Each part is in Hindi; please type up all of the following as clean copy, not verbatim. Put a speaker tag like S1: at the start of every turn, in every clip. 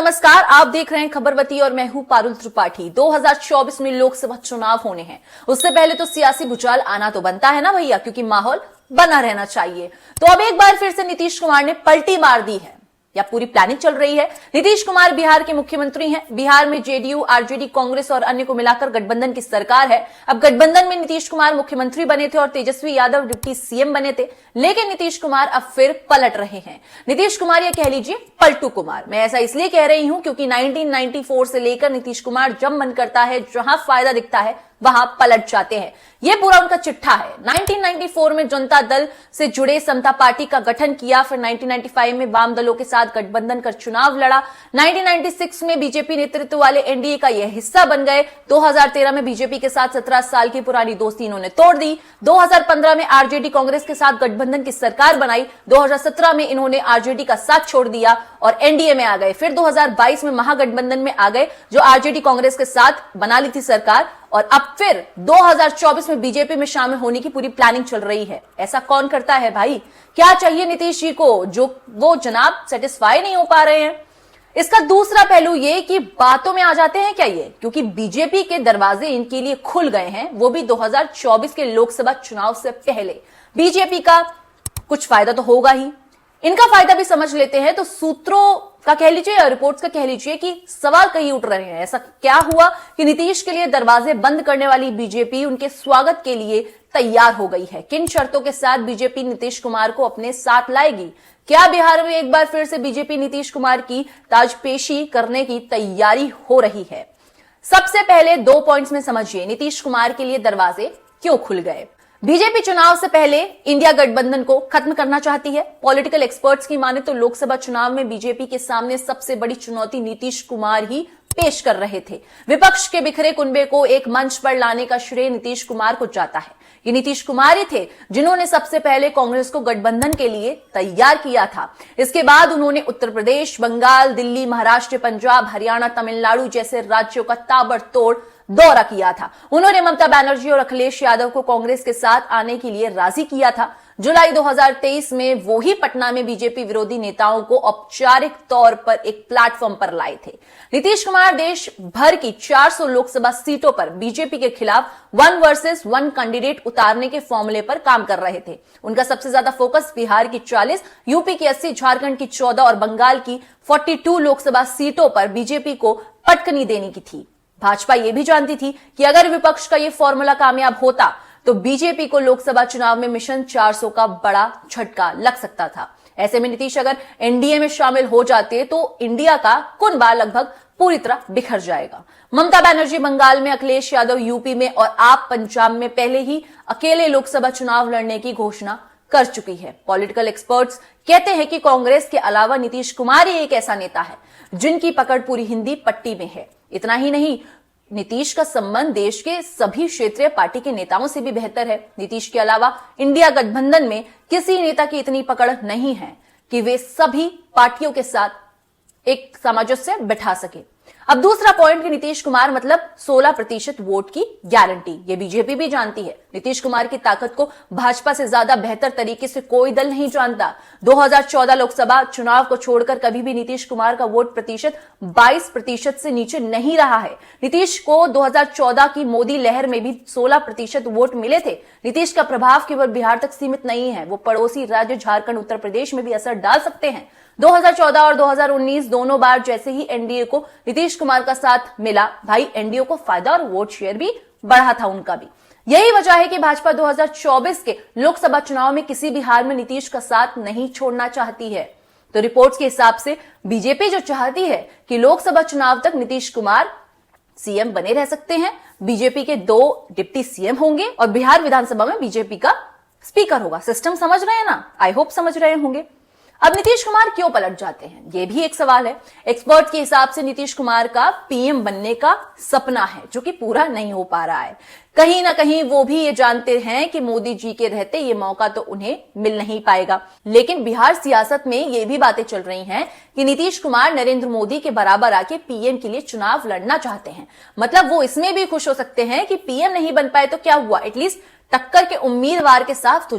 S1: नमस्कार, आप देख रहे हैं खबरवती और मैं हूं पारुल त्रिपाठी। 2024 में लोकसभा चुनाव होने हैं। उससे पहले तो सियासी भूचाल आना तो बनता है ना भैया, क्योंकि माहौल बना रहना चाहिए। तो अब एक बार फिर से नीतीश कुमार ने पलटी मार दी है या पूरी प्लानिंग चल रही है। नीतीश कुमार बिहार के मुख्यमंत्री हैं। बिहार में जेडीयू, आरजेडी, कांग्रेस और अन्य को मिलाकर गठबंधन की सरकार है। अब गठबंधन में नीतीश कुमार मुख्यमंत्री बने थे और तेजस्वी यादव डिप्टी सीएम बने थे, लेकिन नीतीश कुमार अब फिर पलट रहे हैं। नीतीश कुमार या कह लीजिए पलटू कुमार। मैं ऐसा इसलिए कह रही हूं क्योंकि 1994 से लेकर नीतीश कुमार जब मन करता है, जहां फायदा दिखता है वहां पलट जाते हैं। यह पूरा उनका चिट्ठा है। 1994 में जनता दल से जुड़े समता पार्टी का गठन किया, फिर 1995 में वाम दलों के साथ गठबंधन कर चुनाव लड़ा। 1996 में बीजेपी नेतृत्व वाले एनडीए का यह हिस्सा बन गए। 2013 में बीजेपी के साथ 17 साल की पुरानी दोस्ती इन्होंने तोड़ दी। 2015 में आरजेडी कांग्रेस के साथ गठबंधन की सरकार बनाई। 2017 में इन्होंने आरजेडी का साथ छोड़ दिया और एनडीए में आ गए। फिर 2022 में महागठबंधन में आ गए, जो आरजेडी कांग्रेस के साथ बना ली थी सरकार, और अब फिर 2024 में बीजेपी में शामिल होने की पूरी प्लानिंग चल रही है। ऐसा कौन करता है भाई? क्या चाहिए नीतीश जी को जो वो जनाब सेटिस्फाई नहीं हो पा रहे हैं? इसका दूसरा पहलू ये कि बातों में आ जाते हैं क्या ये, क्योंकि बीजेपी के दरवाजे इनके लिए खुल गए हैं, वो भी 2024 के लोकसभा चुनाव से पहले। बीजेपी का कुछ फायदा तो होगा ही, इनका फायदा भी समझ लेते हैं। तो सूत्रों का कह लीजिए या रिपोर्ट्स का कह लीजिए कि सवाल कहीं उठ रहे हैं। ऐसा क्या हुआ कि नीतीश के लिए दरवाजे बंद करने वाली बीजेपी उनके स्वागत के लिए तैयार हो गई है? किन शर्तों के साथ बीजेपी नीतीश कुमार को अपने साथ लाएगी? क्या बिहार में एक बार फिर से बीजेपी नीतीश कुमार की ताजपेशी करने की तैयारी हो रही है? सबसे पहले 2 पॉइंट्स में समझिए नीतीश कुमार के लिए दरवाजे क्यों खुल गए। बीजेपी चुनाव से पहले इंडिया गठबंधन को खत्म करना चाहती है। पॉलिटिकल एक्सपर्ट्स की माने तो लोकसभा चुनाव में बीजेपी के सामने सबसे बड़ी चुनौती नीतीश कुमार ही पेश कर रहे थे। विपक्ष के बिखरे कुनबे को एक मंच पर लाने का श्रेय नीतीश कुमार को जाता है। ये नीतीश कुमार ही थे जिन्होंने सबसे पहले कांग्रेस को गठबंधन के लिए तैयार किया था। इसके बाद उन्होंने उत्तर प्रदेश, बंगाल, दिल्ली, महाराष्ट्र, पंजाब, हरियाणा, तमिलनाडु जैसे राज्यों का ताबड़तोड़ दौरा किया था। उन्होंने ममता बनर्जी और अखिलेश यादव को कांग्रेस के साथ आने के लिए राजी किया था। जुलाई 2023 में वो ही पटना में बीजेपी विरोधी नेताओं को औपचारिक तौर पर एक प्लेटफॉर्म पर लाए थे। नीतीश कुमार देश भर की 400 लोकसभा सीटों पर बीजेपी के खिलाफ 1 वर्सेस 1 कैंडिडेट उतारने के फॉर्मूले पर काम कर रहे थे। उनका सबसे ज्यादा फोकस बिहार की 40, यूपी की 80, झारखंड की 14 और बंगाल की 42 लोकसभा सीटों पर बीजेपी को पटकनी देने की थी। भाजपा यह भी जानती थी कि अगर विपक्ष का यह फॉर्मूला कामयाब होता तो बीजेपी को लोकसभा चुनाव में मिशन 400 का बड़ा झटका लग सकता था। ऐसे में नीतीश अगर एनडीए में शामिल हो जाते तो इंडिया का कुनबा लगभग पूरी तरह बिखर जाएगा। ममता बनर्जी बंगाल में, अखिलेश यादव यूपी में और आप पंजाब में पहले ही अकेले लोकसभा चुनाव लड़ने की घोषणा कर चुकी है। पॉलिटिकल एक्सपर्ट्स कहते हैं कि कांग्रेस के अलावा नीतीश कुमार ही एक ऐसा नेता है जिनकी पकड़ पूरी हिंदी पट्टी में है। इतना ही नहीं, नीतीश का संबंध देश के सभी क्षेत्रीय पार्टी के नेताओं से भी बेहतर है। नीतीश के अलावा इंडिया गठबंधन में किसी नेता की इतनी पकड़ नहीं है कि वे सभी पार्टियों के साथ एक सामंजस्य बैठा सके। अब दूसरा पॉइंट कि नीतीश कुमार मतलब 16% वोट की गारंटी। ये बीजेपी भी जानती है। नीतीश कुमार की ताकत को भाजपा से ज्यादा बेहतर तरीके से कोई दल नहीं जानता। 2014 लोकसभा चुनाव को छोड़कर कभी भी नीतीश कुमार का वोट प्रतिशत 22% से नीचे नहीं रहा है। नीतीश को 2014 की मोदी लहर में भी 16% वोट मिले थे। नीतीश का प्रभाव केवल बिहार तक सीमित नहीं है, वो पड़ोसी राज्य झारखंड, उत्तर प्रदेश में भी असर डाल सकते हैं। 2014 और 2019 दोनों बार जैसे ही एनडीए को नीतीश कुमार का साथ मिला, भाई एनडीए को फायदा और वोट शेयर भी बढ़ा था उनका भी। यही वजह है कि भाजपा 2024 के लोकसभा चुनाव में किसी भी हाल में नीतीश का साथ नहीं छोड़ना चाहती है। तो रिपोर्ट्स के हिसाब से बीजेपी जो चाहती है कि लोकसभा चुनाव तक नीतीश कुमार सीएम बने रह सकते हैं, बीजेपी के 2 डिप्टी सीएम होंगे और बिहार विधानसभा में बीजेपी का स्पीकर होगा। सिस्टम समझ रहे हैं ना? आई होप समझ रहे होंगे। अब नीतीश कुमार क्यों पलट जाते हैं, यह भी एक सवाल है। एक्सपर्ट के हिसाब से नीतीश कुमार का पीएम बनने का सपना है जो कि पूरा नहीं हो पा रहा है। कहीं ना कहीं वो भी ये जानते हैं कि मोदी जी के रहते ये मौका तो उन्हें मिल नहीं पाएगा। लेकिन बिहार सियासत में ये भी बातें चल रही हैं कि नीतीश कुमार नरेंद्र मोदी के बराबर आके पीएम के लिए चुनाव लड़ना चाहते हैं। मतलब वो इसमें भी खुश हो सकते हैं कि पीएम नहीं बन पाए तो क्या हुआ, एटलीस्ट टक्कर के उम्मीदवार के साथ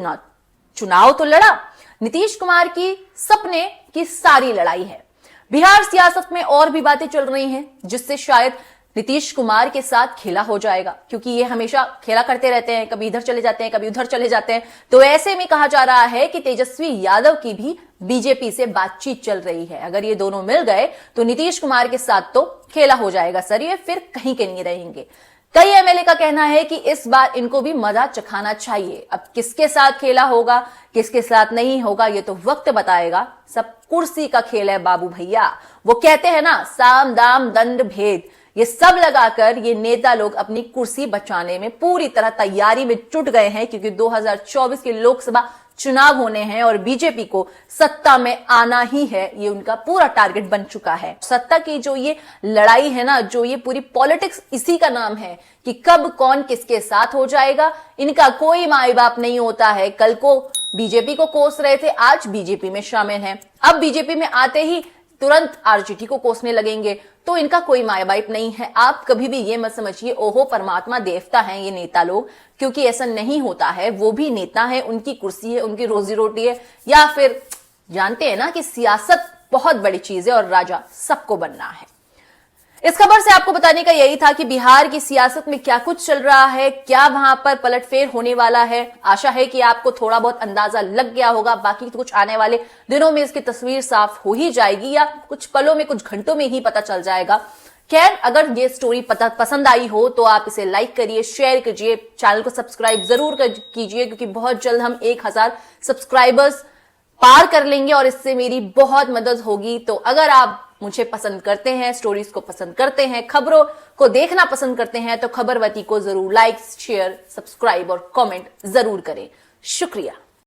S1: चुनाव तो लड़ा। नीतीश कुमार की सपने की सारी लड़ाई है। बिहार सियासत में और भी बातें चल रही हैं जिससे शायद नीतीश कुमार के साथ खेला हो जाएगा, क्योंकि ये हमेशा खेला करते रहते हैं, कभी इधर चले जाते हैं, कभी उधर चले जाते हैं। तो ऐसे में कहा जा रहा है कि तेजस्वी यादव की भी बीजेपी से बातचीत चल रही है। अगर ये दोनों मिल गए तो नीतीश कुमार के साथ तो खेला हो जाएगा सर, ये फिर कहीं के नहीं रहेंगे। कई एमएलए का कहना है कि इस बार इनको भी मजा चखाना चाहिए। अब किसके साथ खेला होगा, किसके साथ नहीं होगा, ये तो वक्त बताएगा। सब कुर्सी का खेल है बाबू भैया। वो कहते हैं ना, साम दाम दंड भेद, ये सब लगाकर ये नेता लोग अपनी कुर्सी बचाने में पूरी तरह तैयारी में जुट गए हैं, क्योंकि 2024 के लोकसभा चुनाव होने हैं और बीजेपी को सत्ता में आना ही है, ये उनका पूरा टारगेट बन चुका है। सत्ता की जो ये लड़ाई है ना, जो ये पूरी पॉलिटिक्स, इसी का नाम है कि कब कौन किसके साथ हो जाएगा। इनका कोई माई बाप नहीं होता है। कल को बीजेपी को कोस रहे थे, आज बीजेपी में शामिल हैं, अब बीजेपी में आते ही तुरंत आरजेडी को कोसने लगेंगे। तो इनका कोई माया बाप नहीं है। आप कभी भी ये मत समझिए ओहो परमात्मा देवता हैं ये नेता लोग, क्योंकि ऐसा नहीं होता है। वो भी नेता है, उनकी कुर्सी है, उनकी रोजी रोटी है, या फिर जानते हैं ना कि सियासत बहुत बड़ी चीज है और राजा सबको बनना है। इस खबर से आपको बताने का यही था कि बिहार की सियासत में क्या कुछ चल रहा है, क्या वहां पर पलटफेर होने वाला है। आशा है कि आपको थोड़ा बहुत अंदाजा लग गया होगा। बाकी तो कुछ आने वाले दिनों में इसकी तस्वीर साफ हो ही जाएगी, या कुछ पलों में, कुछ घंटों में ही पता चल जाएगा। खैर, अगर ये स्टोरी पसंद आई हो तो आप इसे लाइक करिए, शेयर कीजिए, चैनल को सब्सक्राइब जरूर कीजिए, क्योंकि बहुत जल्द हम 1000 सब्सक्राइबर्स पार कर लेंगे और इससे मेरी बहुत मदद होगी। तो अगर आप मुझे पसंद करते हैं, स्टोरीज को पसंद करते हैं, खबरों को देखना पसंद करते हैं, तो खबरवती को जरूर लाइक, शेयर, सब्सक्राइब और कमेंट जरूर करें। शुक्रिया।